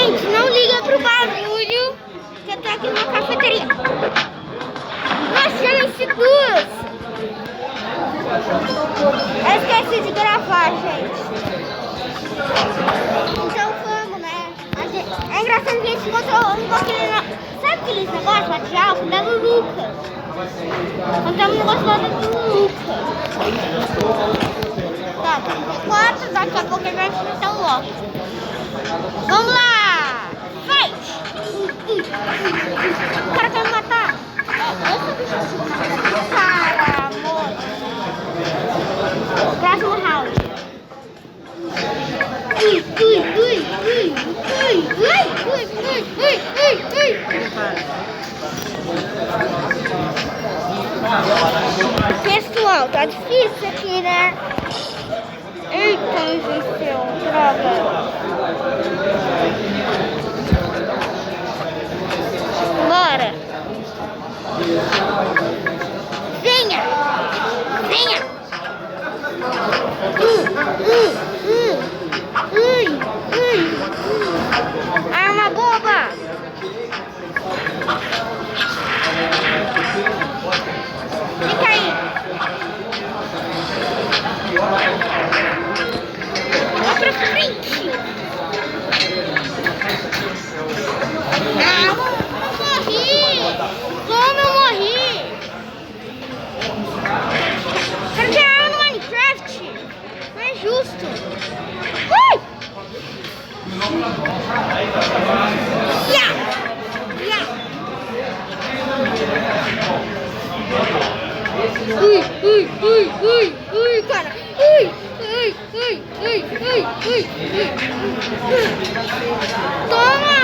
Gente, não liga pro barulho, que eu tô aqui numa cafeteria. Nossa, já venci duas. Eu esqueci de gravar, gente. Então vamos, né? É engraçado que a gente encontrou aquele... Sabe aqueles negócios lá de álcool da Luluca? Encontramos um negócio lá da Luluca. Tá, quatro, daqui a pouco a gente vai ter um logo. Vamos lá! Vai! O cara quer me matar! Para, amor! Próximo round! Pessoal, tá difícil aqui, né? Eita, injeção, droga! Bora! Venha! Venha! Arma boba! Fica aí! Vai pra frente! Ah, eu morri! Como eu morri? Quero ganhar no Minecraft! Não é justo! Yeah! Yeah! Cara! Toma!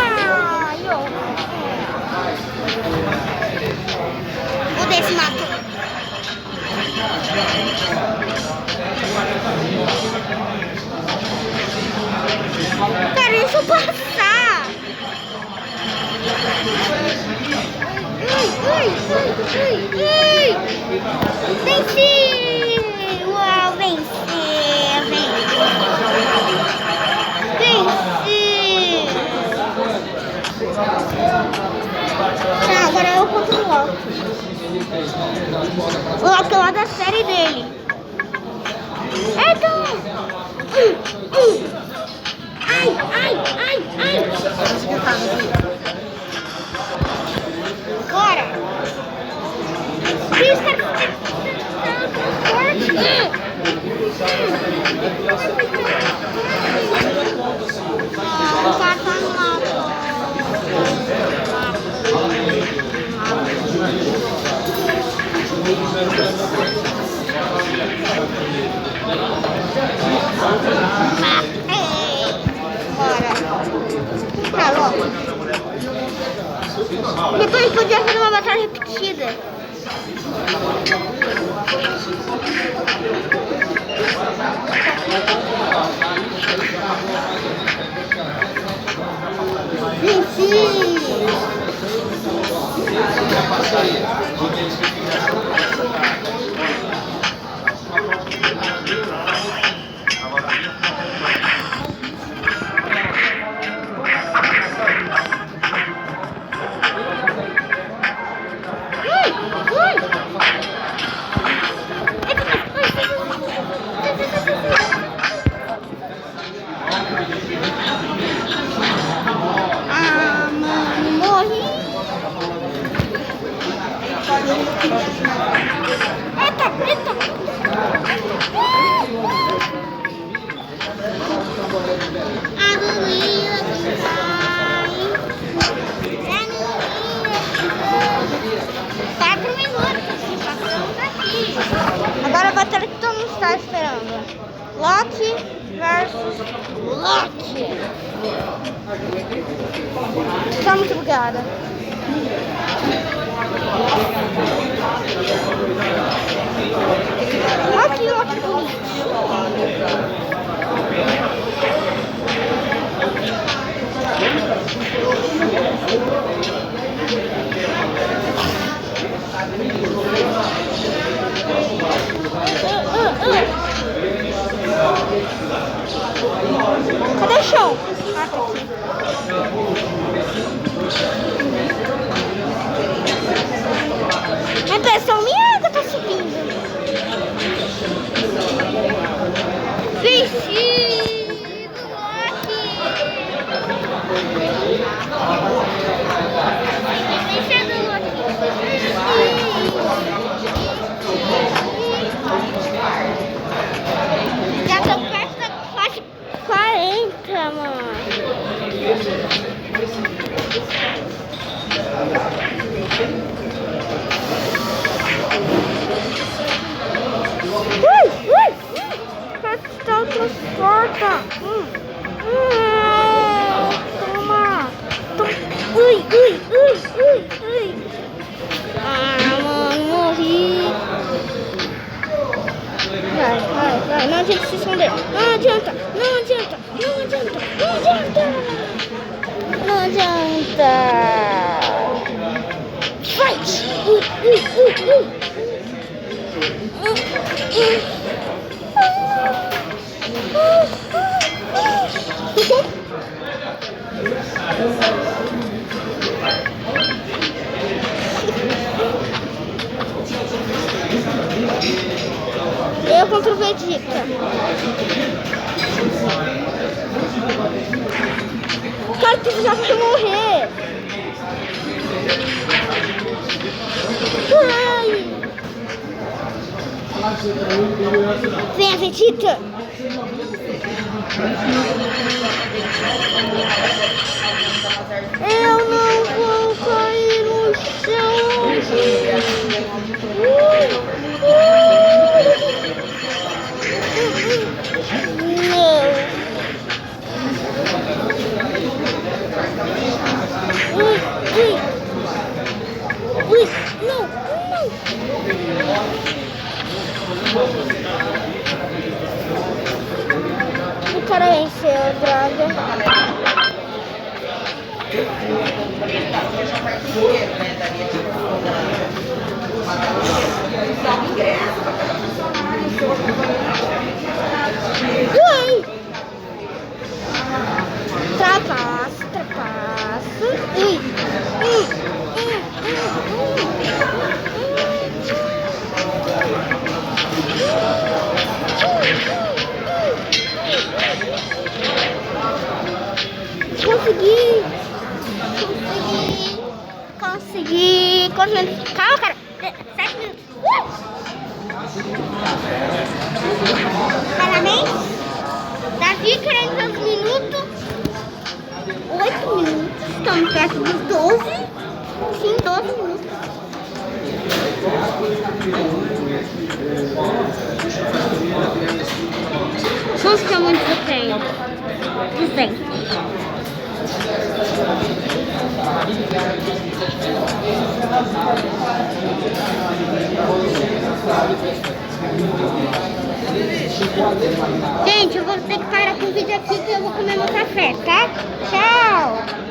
Vou desse mato. Cara, deixa eu passar. Venci! Uau, venci! Tá, agora eu conto o Loki. O Loki é lá da série dele. Eita! Ai! Bora! Isso, cara! Depois podia fazer uma batalha repetida. Agora a batalha que todo mundo está esperando. Loki versus Loki. Tá muito bugada. Loki bonito. Cadê o chão? batata aqui. A impressão minha que eu tô subindo. Vestido aqui. Vestido aqui. Já tô perto da faixa 40, mano. Capitão transporta. Toma. Ui. Mano, morri. Vai. Não adianta se esconder. Não adianta. Fight. Eu contra o Vegeta. Cara, tu já vai morrer. Ai. Vem, Vegeta. Eu não vou cair no chão. Não. O cara venceu, droga. Trapaço. Consegui. Quantos minutos? Calma, cara. 7 minutos. Parabéns. Davi querendo os minutos. 8 minutos. Estamos perto dos 12. Sim, 12 minutos. Vamos ficar muito do tempo. Gente, eu vou ter que parar com o vídeo aqui que eu vou comer meu café, tá? Tchau!